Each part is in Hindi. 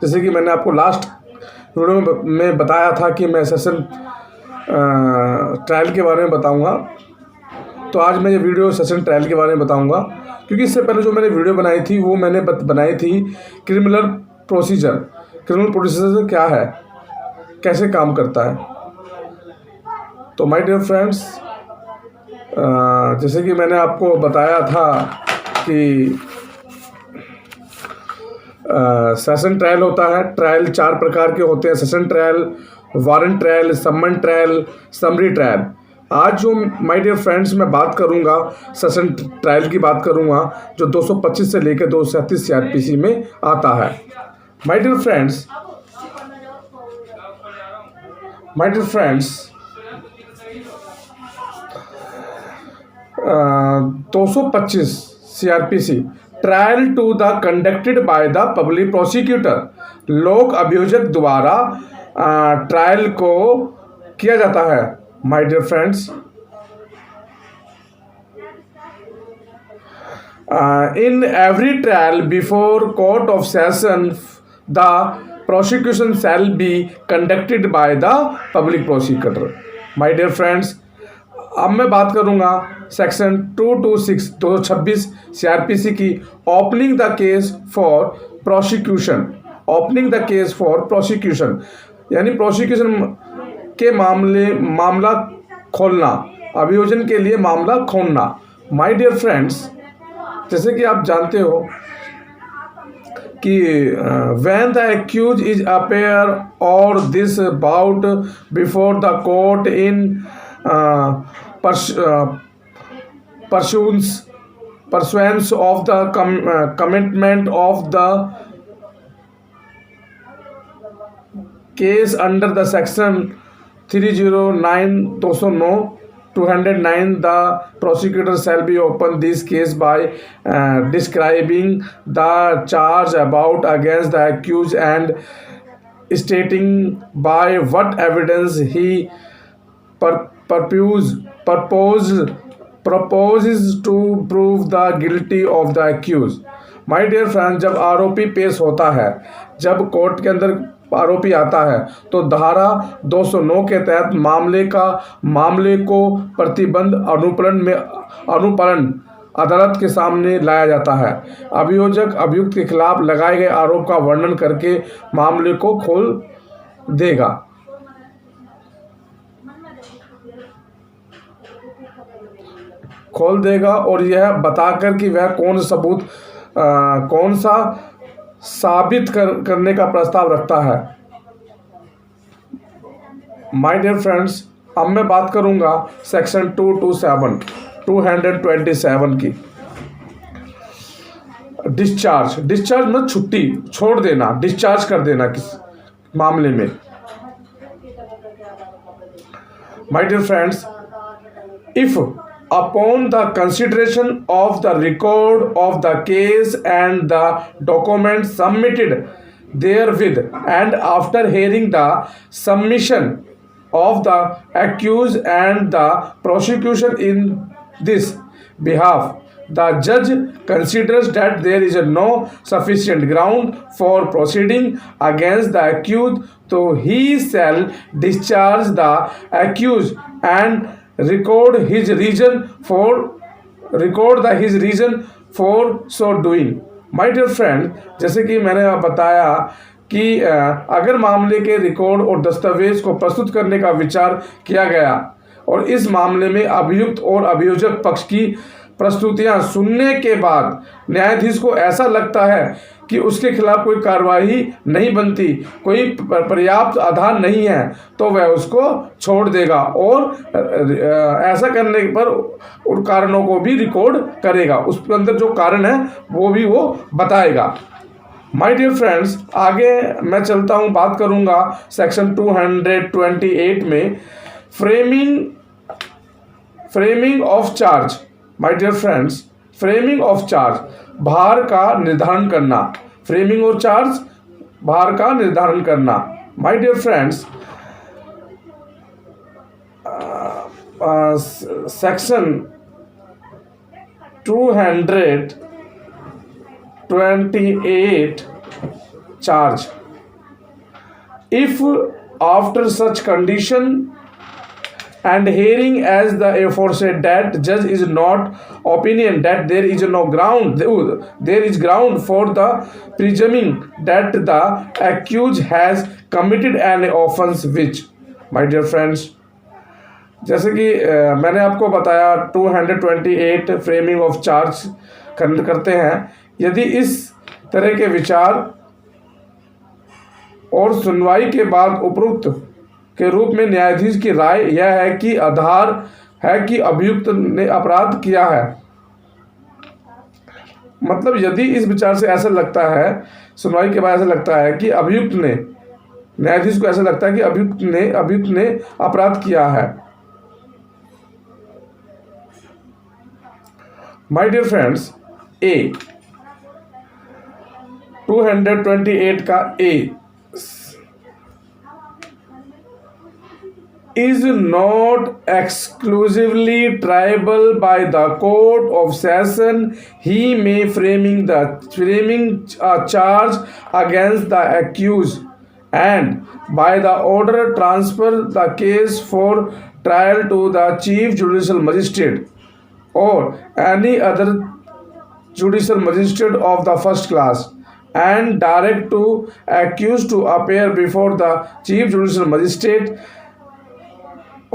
जैसे कि मैंने आपको लास्ट वीडियो में बताया था कि मैं सेशन ट्रायल के बारे में बताऊंगा, तो आज मैं ये वीडियो सेशन ट्रायल के बारे में बताऊंगा। क्योंकि इससे पहले जो मैंने वीडियो बनाई थी वो मैंने बनाई थी क्रिमिनल प्रोसीजर क्या है, कैसे काम करता है। तो माय डियर फ्रेंड्स, जैसे कि मैंने आपको बताया था कि सेशन ट्रायल होता है। ट्रायल 4 प्रकार के होते हैं: सेशन ट्रायल, वारंट ट्रायल, समन ट्रायल, समरी ट्रायल। आज जो माय डियर फ्रेंड्स मैं बात करूंगा, सेशन ट्रायल की बात करूंगा, जो 225 से लेकर 237 CRPC में आता है। My dear friends 225 CRPC trial to the conducted by the public prosecutor. लोक अभियोजक द्वारा ट्रायल को किया जाता है। My dear friends, in every trial before court of session the prosecution shall be conducted by the public prosecutor। my dear friends, अब मैं बात करूंगा सेक्शन 226 226 CRPC की opening the case for prosecution. Opening the case for prosecution यानी प्रोसिक्यूशन के मामला खोलना, अभियोजन के लिए मामला खोलना। माय डियर फ्रेंड्स, जैसे कि आप जानते हो कि when the accused is appear or this bout before the court in pursuance of the commitment of the case under the section 309 209 the prosecutor shall be open this case by describing the charge about against the accused and stating by what evidence he proposes to prove the guilty of the accused। My dear friend, जब आरोपी पेश होता है, जब कोर्ट के अंदर आरोपी आता है, तो धारा 209 के तहत मामले को प्रतिबंध अनुपालन अदालत के सामने लाया जाता है। अभियोजक अभियुक्त के खिलाफ लगाए गए आरोप का वर्णन करके मामले को खोल देगा और यह बताकर कि वह कौन सा साबित करने का प्रस्ताव रखता है। माय डियर फ्रेंड्स, अब मैं बात करूंगा सेक्शन 227 की। डिस्चार्ज मतलब छुट्टी, छोड़ देना, डिस्चार्ज कर देना किस मामले में। My dear friends, if upon the consideration of the record of the case and the documents submitted therewith, and after hearing the submission of the accused and the prosecution in this behalf, the judge considers that there is no sufficient ground for proceeding against the accused, so he shall discharge the accused and record his reason for so doing। My dear friend, जैसे कि मैंने बताया कि अगर मामले के रिकॉर्ड और दस्तावेज को प्रस्तुत करने का विचार किया गया और इस मामले में अभियुक्त और अभियोजक पक्ष की प्रस्तुतियां सुनने के बाद न्यायाधीश को ऐसा लगता है कि उसके खिलाफ कोई कार्रवाई नहीं बनती, कोई पर्याप्त आधार नहीं है, तो वह उसको छोड़ देगा और ऐसा करने पर उन कारणों को भी रिकॉर्ड करेगा, उसके अंदर जो कारण है वो भी वो बताएगा। माय डियर फ्रेंड्स, आगे मैं चलता हूँ, बात करूँगा सेक्शन 228 में framing of charge. My dear friends, framing of charge, भार का निर्धारण करना। फ्रेमिंग और चार्ज, भार का निर्धारण करना। My dear friends, section 228 charge If after such condition and hearing as the aforesaid that judge is not opinion that there is no ground, there is ground for the presuming that the accused has committed an offense which, my dear friends, जैसे कि मैंने आपको बताया 228 फ्रेमिंग ऑफ चार्ज करते हैं। यदि इस तरह के विचार और सुनवाई के बाद उपरोक्त के रूप में न्यायाधीश की राय यह है कि आधार है कि अभियुक्त ने अपराध किया है, मतलब यदि इस विचार से ऐसा लगता है, सुनवाई के बाद ऐसा लगता है कि अभियुक्त ने, न्यायाधीश को ऐसा लगता है कि अभियुक्त ने अपराध किया है। माय डियर फ्रेंड्स, ए 228 का ए is not exclusively triable by the court of session. He may framing a charge against the accused and by the order transfer the case for trial to the chief judicial magistrate or any other judicial magistrate of the first class and direct to accused to appear before the chief judicial magistrate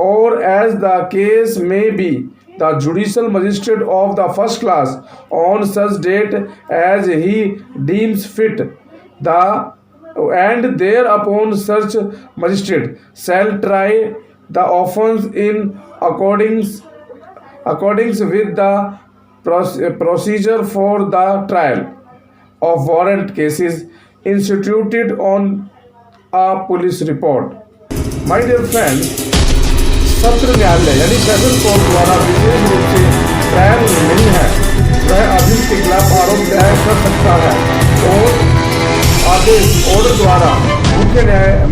or as the case may be the judicial magistrate of the first class on such date as he deems fit, and thereupon such magistrate shall try the offence in accordance with the procedure for the trial of warrant cases instituted on a police report. My dear friends, सत्र न्यायालय यानी सेशन कोर्ट द्वारा विशेष रूप से ट्रायल नहीं है, वह अभियुक्त के खिलाफ आरोप दायर कर सकता है और आदेश ऑर्डर द्वारा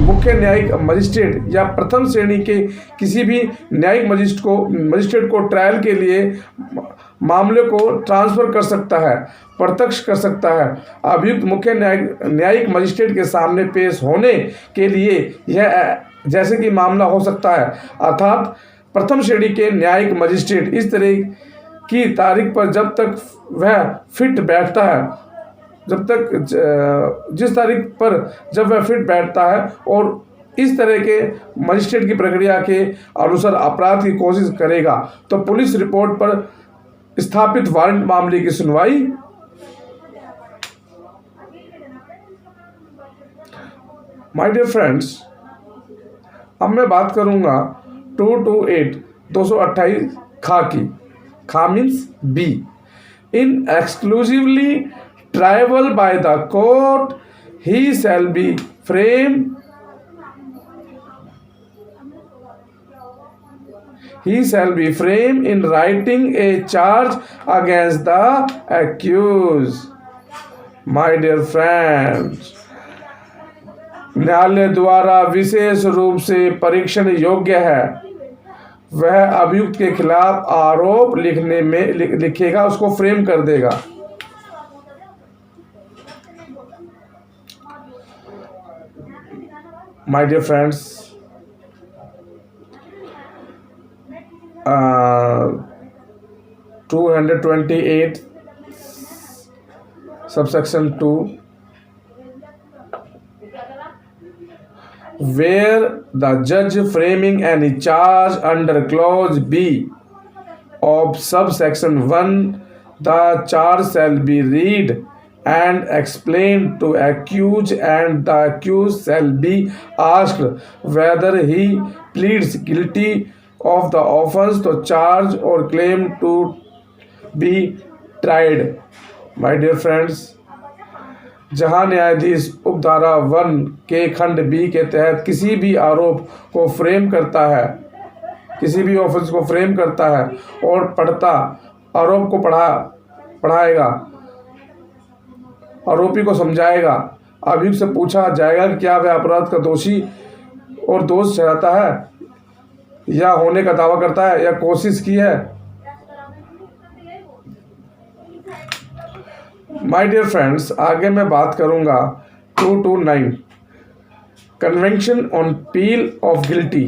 मुख्य न्यायिक मजिस्ट्रेट या प्रथम श्रेणी के किसी भी न्यायिक मजिस्ट्रेट को ट्रायल के लिए मामले को ट्रांसफर कर सकता है, प्रत्यक्ष कर सकता है। अभियुक्त मुख्य न्यायिक मजिस्ट्रेट के सामने पेश होने के लिए यह जैसे कि मामला हो सकता है, अर्थात प्रथम श्रेणी के न्यायिक मजिस्ट्रेट इस तरह की तारीख पर जब तक वह फिट बैठता है, जिस तारीख पर जब वह फिट बैठता है और इस तरह के मजिस्ट्रेट की प्रक्रिया के अनुसार अपराध की कोशिश करेगा तो पुलिस रिपोर्ट पर स्थापित वारंट मामले की सुनवाई माय डियर फ्रेंड्स, अब मैं बात करूंगा 228 खा की। खा means B, in exclusively triable by the court he shall be frame in writing a charge against the accused. My dear friends, न्यायालय द्वारा विशेष रूप से परीक्षण योग्य है, वह अभियुक्त के खिलाफ आरोप लिखने में लिखेगा, उसको फ्रेम कर देगा। My dear friends, 228 subsection 2, where the judge framing any charge under clause B of subsection 1, the charge shall be read and explained to accused, and the accused shall be asked whether he pleads guilty of the offense to charge or claim to be tried. My dear friends, जहां न्यायाधीश उपधारा 1 के खंड बी के तहत किसी भी आरोप को फ्रेम करता है, किसी भी ऑफेंस को फ्रेम करता है और आरोप को पढ़ाएगा, आरोपी को समझाएगा, अभियुक्त से पूछा जाएगा कि क्या वह अपराध का दोषी और दोष ठहराता है या होने का दावा करता है या कोशिश की है। माय डियर फ्रेंड्स, आगे मैं बात करूंगा 229 convention on peel of guilty,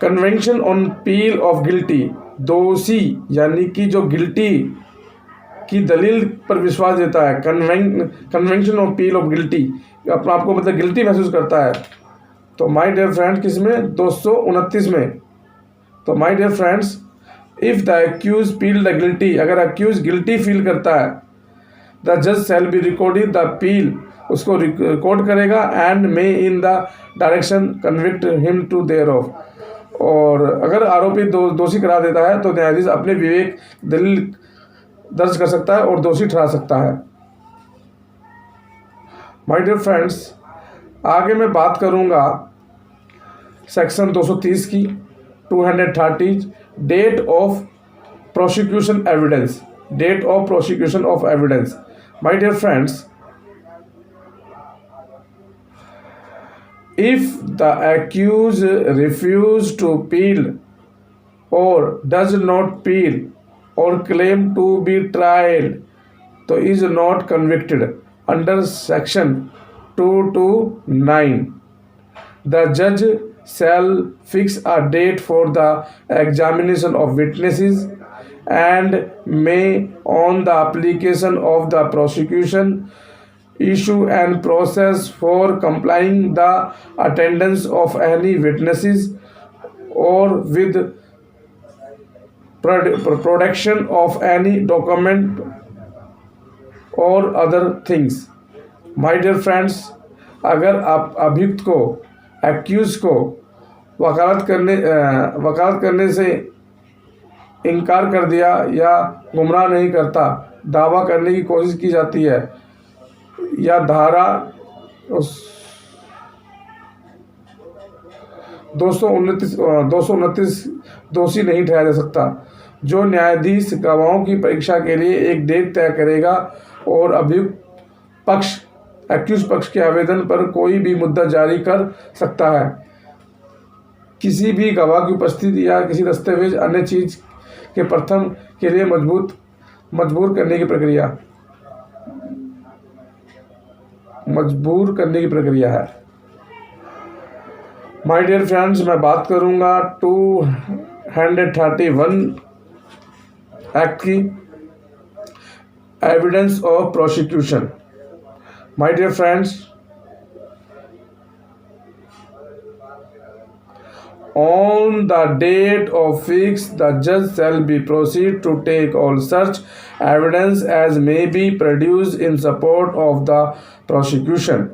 convention on peel of guilty, दोषी यानी कि जो गिल्टी की दलील पर विश्वास देता है, convention of peel of guilty, अपना आपको मतलब गिल्टी महसूस करता है। तो माय डियर फ्रेंड्स किसमें 229 में। तो my dear friends, if the accused feel the guilty, अगर एक्यूज गिल्टी फील करता है, द जज shall be recording the plea, उसको रिकॉर्ड करेगा, and may in the direction convict him to thereof, और अगर आरोपी दोषी करा देता है तो न्यायाधीश अपने विवेक दलील दर्ज कर सकता है और दोषी ठहरा सकता है। माय डियर फ्रेंड्स, आगे मैं बात करूंगा सेक्शन 230 की, 230 date of prosecution evidence, date of prosecution of evidence. My dear friends, if the accused refuse to plead or does not plead or claim to be tried, तो is not convicted under section 229, the judge shall fix a date for the examination of witnesses and may, on the application of the prosecution, issue and process for complying the attendance of any witnesses or with production of any document or other things। My dear friends, अगर आप अभियुक्त को, एक्यूज को वकालत करने से इनकार कर दिया या गुमराह नहीं करता, दावा करने की कोशिश की जाती है या धारा 229 दोषी नहीं ठहराया जा सकता। जो न्यायाधीश गवाहों की परीक्षा के लिए एक डेट तय करेगा और अभियुक्त पक्ष, एक्यूज पक्ष के आवेदन पर कोई भी मुद्दा जारी कर सकता है। किसी भी गवाह की उपस्थिति या किसी दस्तावेज अन्य चीज के प्रथम के लिए मजबूर करने की प्रक्रिया है। माय डियर फ्रेंड्स, मैं बात करूंगा 231 एक्ट की, evidence of prosecution. My dear friends, on the date of fix, the judge shall be proceed to take all such evidence as may be produced in support of the prosecution।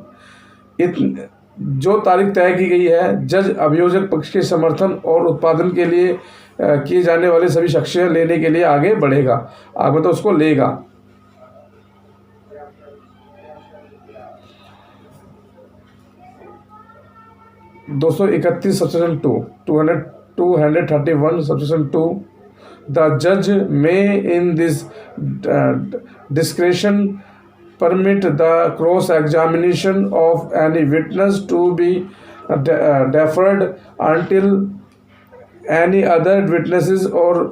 जो तारीख तय की गई है, जज अभियोजक पक्ष के समर्थन और उत्पादन के लिए किए जाने वाले सभी साक्ष्य लेने के लिए आगे बढ़ेगा, आगे तो उसको लेगा। Subsection 2, 231 Subsection 2, the judge may in this discretion permit the cross examination of any witness to be deferred until any other witnesses or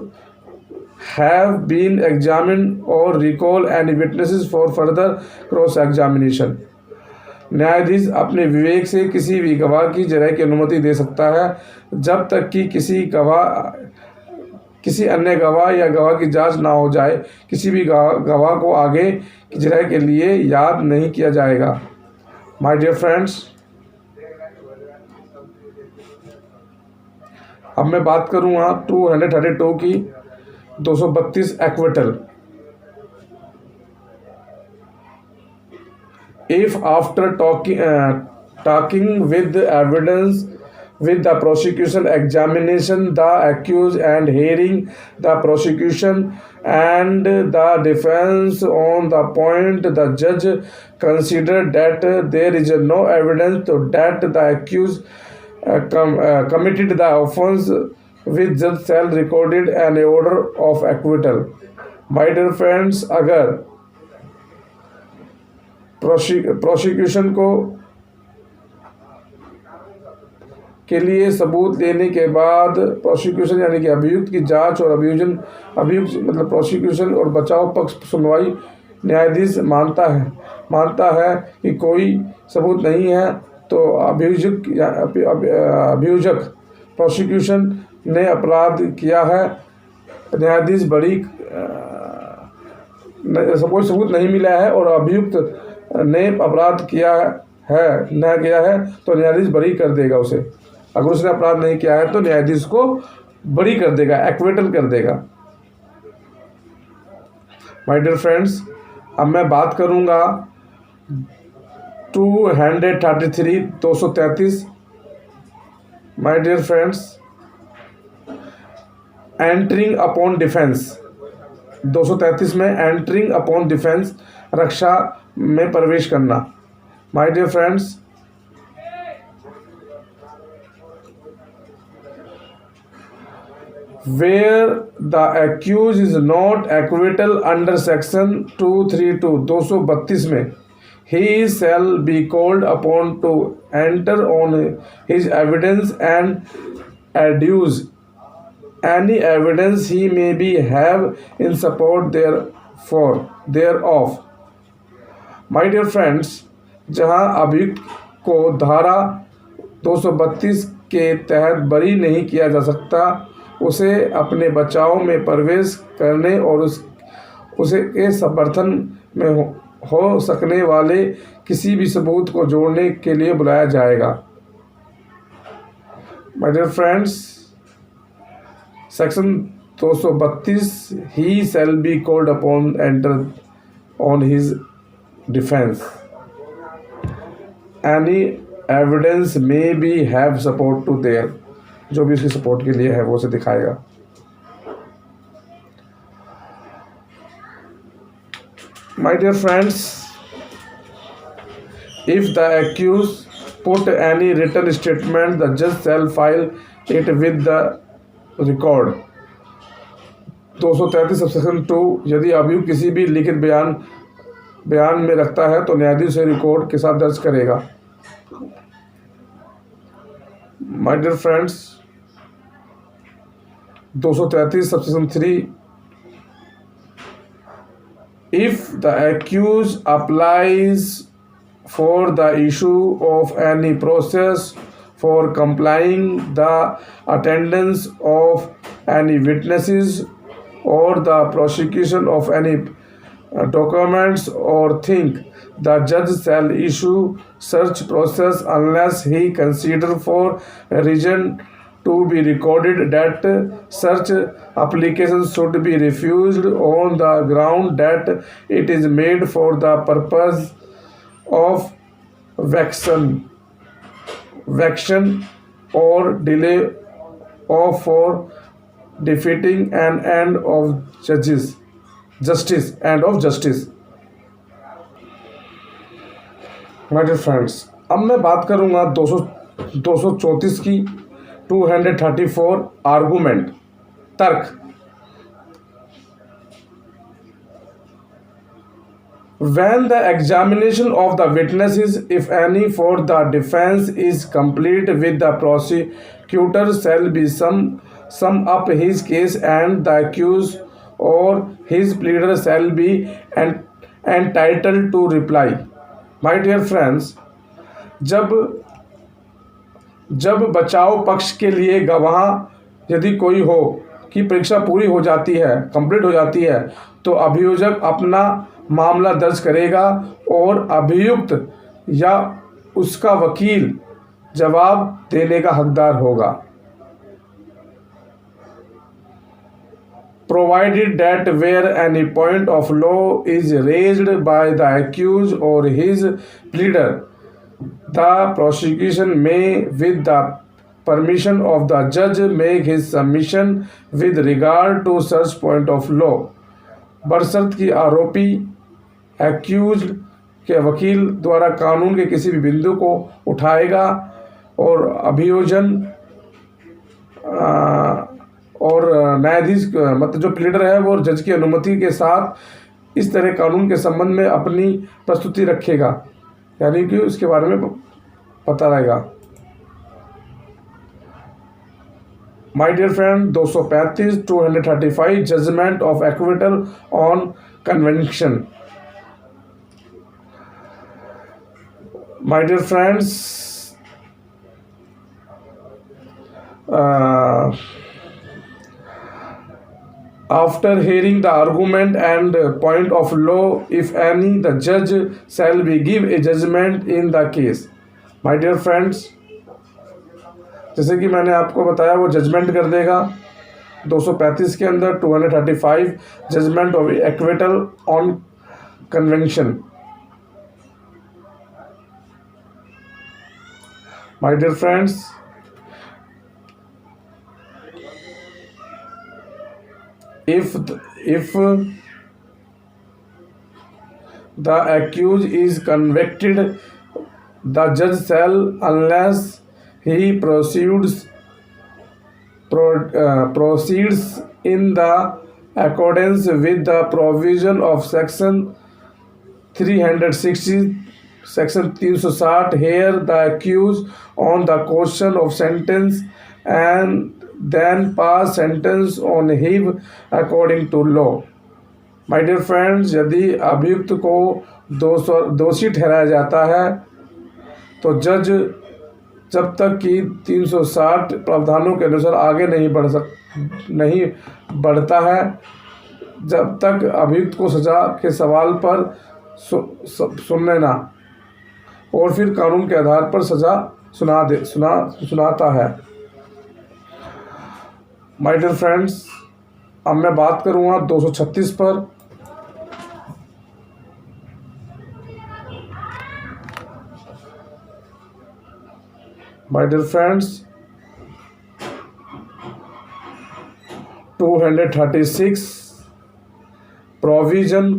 have been examined, or recall any witnesses for further cross examination। न्यायाधीश अपने विवेक से किसी भी गवाह की जराये की अनुमति दे सकता है जब तक कि किसी अन्य गवाह या गवाह की जांच ना हो जाए। किसी भी गवाह को आगे की जराये के लिए याद नहीं किया जाएगा। माय डियर फ्रेंड्स, अब मैं बात करूँगा 232 की 232 acquittal. If after talking with the evidence with the prosecution, examination the accused and hearing the prosecution and the defense on the point, the judge considered that there is no evidence to that the accused committed the offense, with judge shall recorded an order of acquittal। My dear friends, अगर प्रोसिक्यूशन के लिए सबूत लेने के बाद प्रोसिक्यूशन यानी कि अभियुक्त की जांच और अभियुक्त मतलब प्रोसिक्यूशन और बचाव पक्ष सुनवाई न्यायाधीश मानता है मानता है कि कोई सबूत नहीं है तो अभियोजक प्रोसिक्यूशन ने अपराध किया है, न्यायाधीश बरी कोई सबूत नहीं मिला है और अभियुक्त ने अपराध किया है न किया है तो न्यायाधीश बरी कर देगा उसे। अगर उसने अपराध नहीं किया है तो न्यायाधीश को बरी कर देगा, एक्विटल कर देगा। माय डियर फ्रेंड्स, अब मैं बात करूंगा 233 my dear friends, entering upon defence 233 में एंटरिंग अपॉन डिफेंस, रक्षा में प्रवेश करना। My dear friends, where the accused is not acquittal under section 232 232 में he shall be called upon to enter on his evidence and adduce any evidence he may be have in support thereof। My dear friends, जहां अभियुक्त को धारा 232 के तहत बरी नहीं किया जा सकता, उसे अपने बचाव में प्रवेश करने और उसे के समर्थन में हो सकने वाले किसी भी सबूत को जोड़ने के लिए बुलाया जाएगा। My dear friends, section 232 he shall be called upon enter on his defence, any evidence may be have support to there, जो भी उसकी सपोर्ट के लिए है वो उसे दिखाएगा। My dear friends, if the accused put any written statement the जज shall file it with the record. 233 subsection 2, यदि अभियुक्त किसी भी लिखित बयान में रखता है तो न्यायाधीश उसे रिकॉर्ड के साथ दर्ज करेगा। My dear friends, 233 subsection 3, if the accused applies for the issue of any process for complying the attendance of any witnesses or the prosecution of any documents or thing, the judge shall issue such process unless he consider for reason to be recorded that such application should be refused on the ground that it is made for the purpose of vexation or delay or for defeating an end of justice My dear friends, अब मैं बात करूंगा 234 की 234 आर्गूमेंट, तर्क। When the examination of the witnesses, if any, for the defense is complete with the prosecutor shall be sum up his case and the accused or his pleader shall be entitled to reply। My dear friends, जब बचाव पक्ष के लिए गवाह यदि कोई हो कि परीक्षा पूरी हो जाती है, कंप्लीट हो जाती है, तो अभियोजक अपना मामला दर्ज करेगा और अभियुक्त या उसका वकील जवाब देने का हकदार होगा। Provided that where any point of law is raised by the accused or his pleader, the prosecution may, with the permission of the judge, make his submission with regard to such point of law, बशर्ते कि आरोपी एक्यूज्ड के वकील द्वारा कानून के किसी भी बिंदु को उठाएगा और अभियोजन और न्यायाधीश मतलब जो प्लीडर है वो जज की अनुमति के साथ इस तरह कानून के संबंध में अपनी प्रस्तुति रखेगा, यानी कि उसके बारे में पता रहेगा। My dear friend, 235 235 judgement of acquittal on convention. My dear friends, uh, after hearing the argument and point of law, if any, the judge shall be give a judgment in the case. My dear friends, जैसे कि मैंने आपको बताया वो जजमेंट कर देगा 235 के अंदर 235 judgement of acquittal on convention. My dear friends, if the accused is convicted, the judge shall, unless he proceeds in the accordance with the provision of section 360, section 360, hear the accused on the question of sentence and then pass sentence on him according to law. My dear friends, यदि अभियुक्त को दोषी ठहराया जाता है तो जज जब तक कि 360 प्रावधानों के अनुसार आगे नहीं बढ़ता है, जब तक अभियुक्त को सजा के सवाल पर सुनने ना और फिर कानून के आधार पर सजा सुनाता है. माय डियर फ्रेंड्स, अब मैं बात करूँगा 236 पर. My dear friends, 236 provision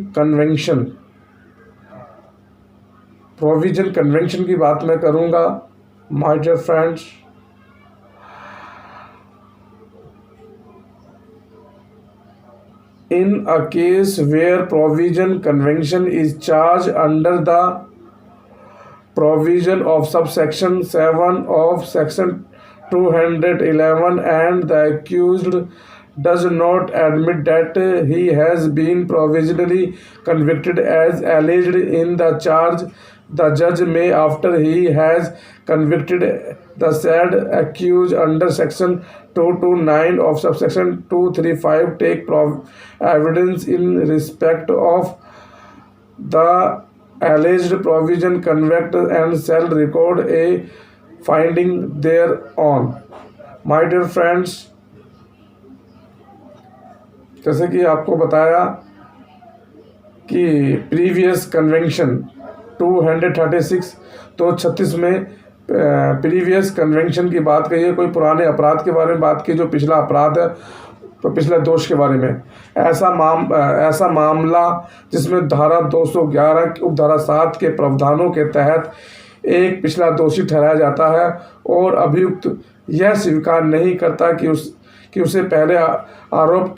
convention की बात मैं करूंगा. My dear friends, in a case where provision convention is charged under the provision of subsection 7 of section 211 and the accused does not admit that he has been provisionally convicted as alleged in the charge, the judge may, after he has convicted the said accused under section 229 of subsection 235, take evidence in respect of the alleged provision convict and shall record a finding thereon. My dear friends, जैसे कि आपको बताया कि प्रीवियस कन्वेंशन 236 तो 36 में प्रीवियस कन्वेंशन की बात कही है, कोई पुराने अपराध के बारे में बात की जो पिछला अपराध है तो पिछले दोष के बारे में. ऐसा मामला जिसमें धारा 211 उपधारा 7 के प्रावधानों के तहत एक पिछला दोषी ठहराया जाता है और अभियुक्त यह स्वीकार नहीं करता कि उसे पहले आरोप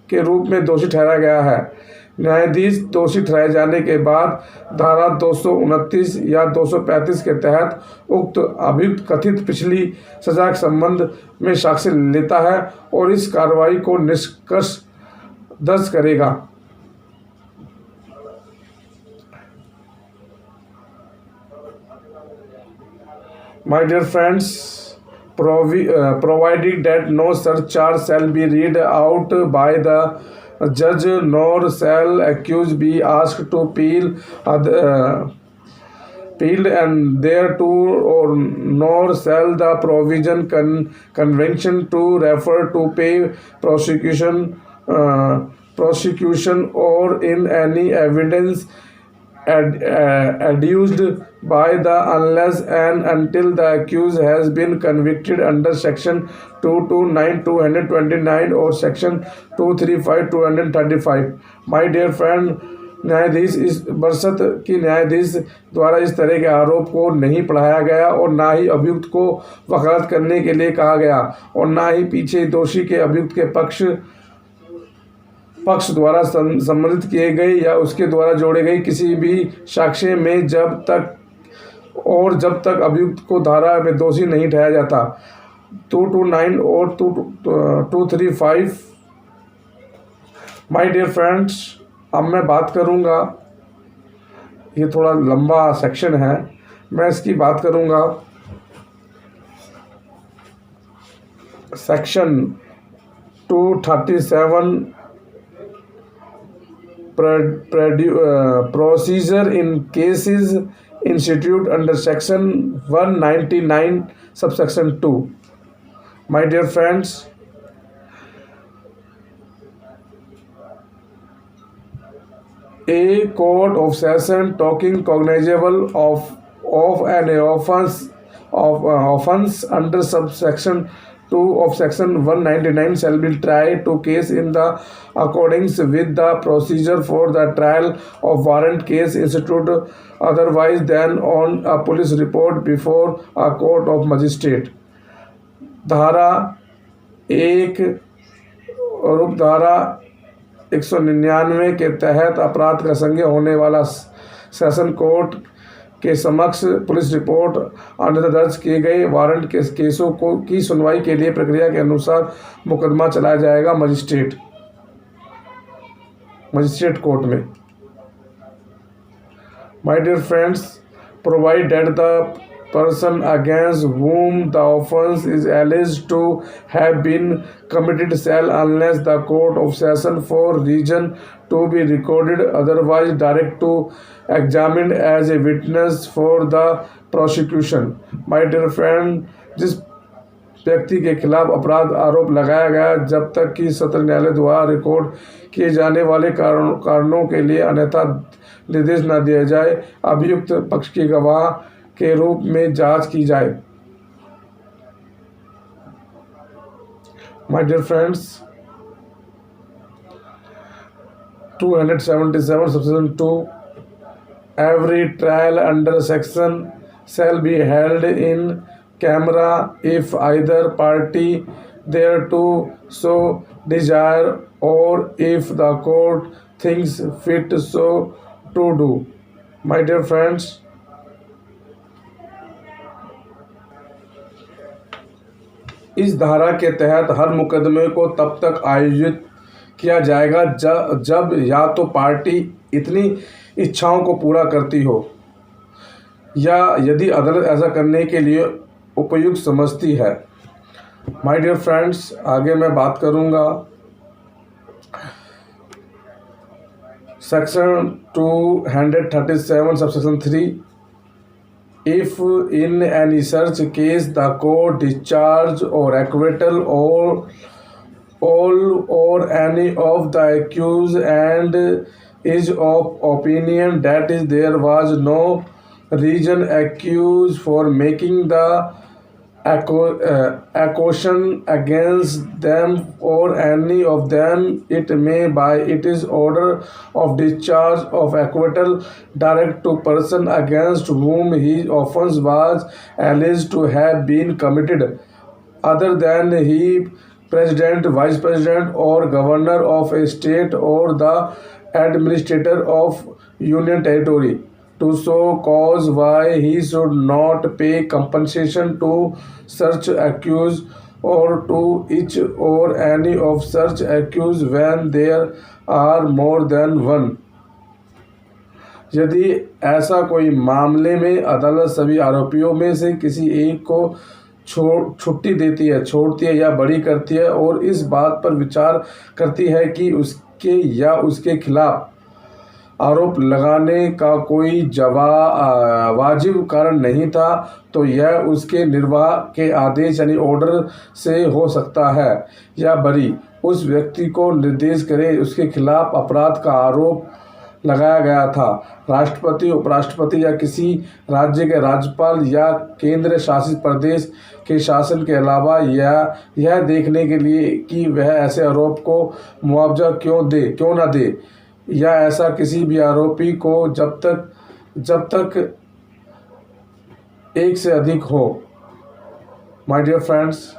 के रूप में दोषी ठहराया गया है. न्यायाधीश दोषी ठहराए जाने के बाद धारा 229 या 235 के तहत उक्त अभियुक्त कथित पिछली सजा के संबंध में साक्ष्य लेता है और इस कार्रवाई को निष्कर्ष दर्ज करेगा. My dear friends, provided that no such charge shall be read out by the judge, nor shall accused be asked to plead and thereto, or nor shall the provision convention to refer to pay prosecution or in any evidence adduced by the unless and until the accused has been convicted under section 229, 229 or section 235, 235. My dear friend, न्यायाधीश इस बरसत की न्यायाधीश द्वारा इस तरह के आरोप को नहीं पढ़ाया गया और ना ही अभियुक्त को वकालत करने के लिए कहा गया और ना ही पीछे दोषी के अभियुक्त के पक्ष द्वारा सम्मिलित किए गए या उसके द्वारा जोड़े गए किसी भी साक्ष्य में जब तक अभियुक्त को धारा में दोषी नहीं ठहराया जाता. 229 और 235. माय डियर फ्रेंड्स, अब मैं बात करूंगा, ये थोड़ा लंबा सेक्शन है मैं इसकी बात करूंगा section 237 procedure in cases instituted under section 199 subsection 2. My dear friends, a court of session talking cognizable of an offense under subsection 2 of section 199 shall be tried to case in the accordance with the procedure for the trial of warrant case instituted otherwise than on a police report before a court of magistrate. धारा 1 और उपधारा 199 के तहत अपराध का संज्ञ होने वाला सेशन कोर्ट के समक्ष पुलिस रिपोर्ट अन्यथा दर्ज किए गए वारंट के केसों को की सुनवाई के लिए प्रक्रिया के अनुसार मुकदमा चलाया जाएगा मजिस्ट्रेट कोर्ट में. My dear friends, provide that the person against whom the offence is alleged to have been committed shall, unless the court of session for reason to be recorded otherwise, direct to examined as a witness for the prosecution. My dear friend, जिस व्यक्ति के खिलाफ अपराध आरोप लगाया गया जब तक कि सत्र न्यायालय द्वारा रिकॉर्ड किए जाने वाले कारणों के लिए अन्यथा निर्देश न दिया जाए, अभियुक्त पक्ष के गवाह के रूप में जांच की जाए. My dear friends, 277 subsection 2, every trial under section shall be held in camera if either party thereto so desire or if the court thinks fit so to do. My dear friends, इस धारा के तहत हर मुकदमे को तब तक आयोजित किया जाएगा जब या तो पार्टी इतनी इच्छाओं को पूरा करती हो या यदि अदालत ऐसा करने के लिए उपयुक्त समझती है. माय डियर फ्रेंड्स, आगे मैं बात करूंगा section 237 subsection 3. If in any such case the court discharge or acquittal all or any of the accused and is of opinion that is there was no reason accused for making the accusation against them or any of them, it may by its order of discharge of acquittal direct to person against whom his offence was alleged to have been committed other than he president, vice president or governor of a state or the administrator of union territory, to show cause why he should not pay compensation to such accused or to each or any of such accused when there are more than one. यदि ऐसा कोई मामले में अदालत सभी आरोपियों में से किसी एक को छुट्टी देती है, छोड़ती है या बरी करती है और इस बात पर विचार करती है कि उसके या उसके खिलाफ आरोप लगाने का कोई वाजिब कारण नहीं था, तो यह उसके निर्वाह के आदेश यानी ऑर्डर से हो सकता है या बरी उस व्यक्ति को निर्देश करे उसके खिलाफ अपराध का आरोप लगाया गया था. राष्ट्रपति, उपराष्ट्रपति या किसी राज्य के राज्यपाल या केंद्र शासित प्रदेश के शासन के अलावा यह देखने के लिए कि वह ऐसे आरोप को मुआवजा क्यों ना दे या ऐसा किसी भी आरोपी को जब तक एक से अधिक हो. माय डियर फ्रेंड्स,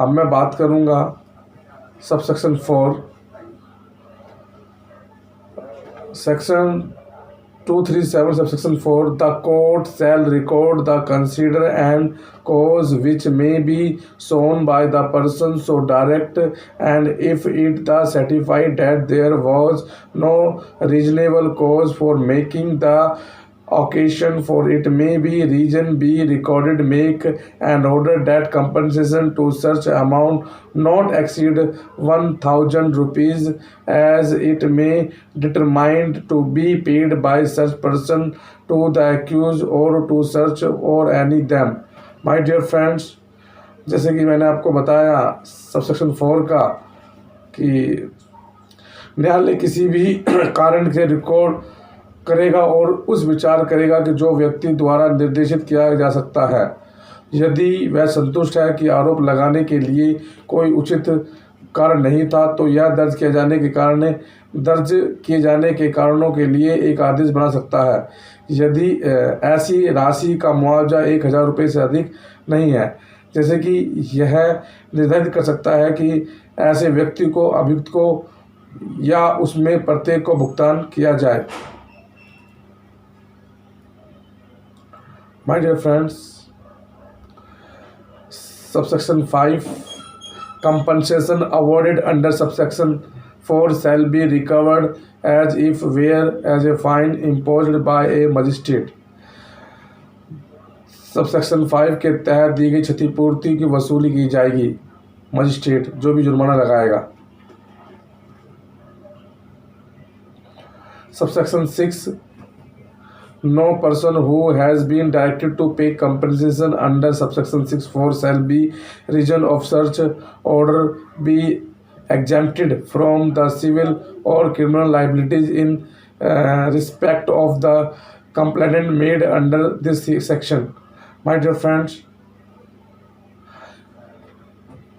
अब मैं बात करूंगा subsection 4 section 237 subsection 4. The court shall record the consider and cause which may be shown by the person so direct, and if it the certified that there was no reasonable cause for making the occasion for it may be reason be recorded, make an order that compensation to such amount not exceed 1000 rupees as it may determined to be paid by such person to the accused or to such or any them. My dear friends, जैसे कि मैंने आपको बताया सबसेक्शन 4 का कि न्यायालय किसी भी कारण से रिकॉर्ड करेगा और उस विचार करेगा कि जो व्यक्ति द्वारा निर्देशित किया जा सकता है, यदि वह संतुष्ट है कि आरोप लगाने के लिए कोई उचित कारण नहीं था तो यह दर्ज किए जाने के कारणों के लिए एक आदेश बना सकता है। यदि ऐसी राशि का मुआवजा 1000 रुपये से अधिक नहीं है, जैसे कि यह निर्धारित कर सकता है कि ऐसे व्यक्ति को, अभियुक्त को या उसमें प्रत्येक को भुगतान किया जाए। My dear friends, subsection 5, compensation awarded under subsection 4 shall be recovered as if were as a fine imposed by a magistrate. Subsection 5 के तहत दी गई क्षतिपूर्ति की वसूली की जाएगी, मजिस्ट्रेट जो भी जुर्माना लगाएगा। Subsection 6, no person who has been directed to pay compensation under subsection 6(4) shall be region of such order be exempted from the civil or criminal liabilities in respect of the complaint made under this section. My dear friends,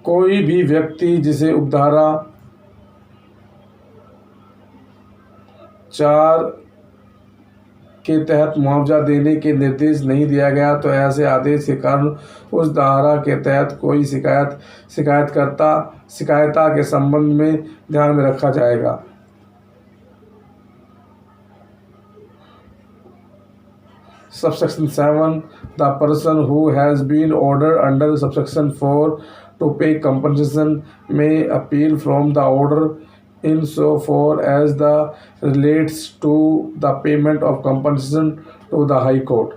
कोई भी व्यक्ति जिसे उपधारा 4 के तहत मुआवजा देने के निर्देश नहीं दिया गया तो ऐसे आदेश के कारण उस धारा के तहत कोई शिकायता के संबंध में ध्यान में रखा जाएगा। Subsection 7, the person who has been ordered under subsection 4 to pay compensation may appeal from the order insofar as the relates to the payment of compensation to the High Court.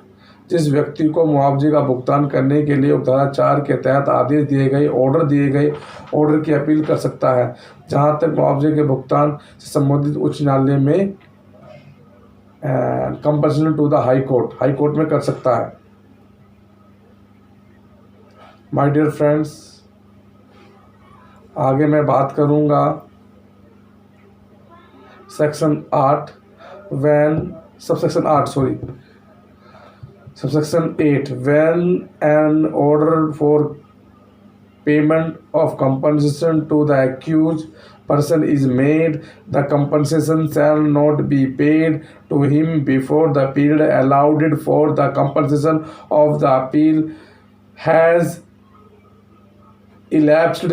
जिस व्यक्ति को मुआवजे का भुगतान करने के लिए उपधारा 4 के तहत आदेश दिए गए, ऑर्डर की अपील कर सकता है, जहां तक मुआवजे के भुगतान से संबंधित उच्च न्यायालय में compulsion to the high court में कर सकता है। माय डियर फ्रेंड्स, आगे मैं बात करूंगा subsection 8 when an order for payment of compensation to the accused person is made, the compensation shall not be paid to him before the period allowed for the compensation of the appeal has elapsed,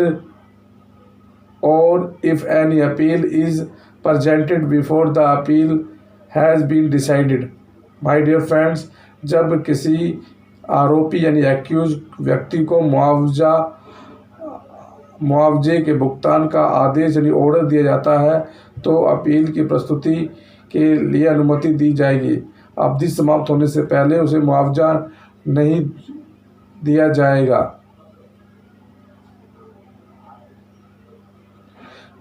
or if any appeal is presented before the appeal has been decided. My dear friends, जब किसी आरोपी यानी एक्यूज व्यक्ति को मुआवजे के भुगतान का आदेश यानी ऑर्डर दिया जाता है तो अपील की प्रस्तुति के लिए अनुमति दी जाएगी। अवधि समाप्त होने से पहले उसे मुआवजा नहीं दिया जाएगा।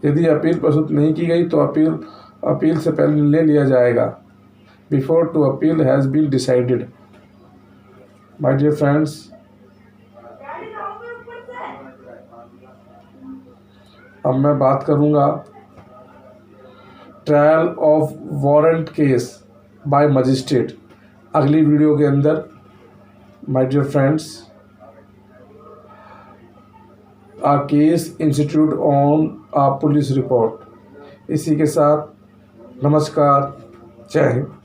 यदि अपील प्रस्तुत नहीं की गई तो अपील से पहले निर्णय लिया जाएगा। Before to appeal has been decided. My dear friends, अब मैं बात करूंगा trial of warrant case by magistrate अगली वीडियो के अंदर। My dear friends, a case institute on a police report. इसी के साथ नमस्कार, जय हिंद।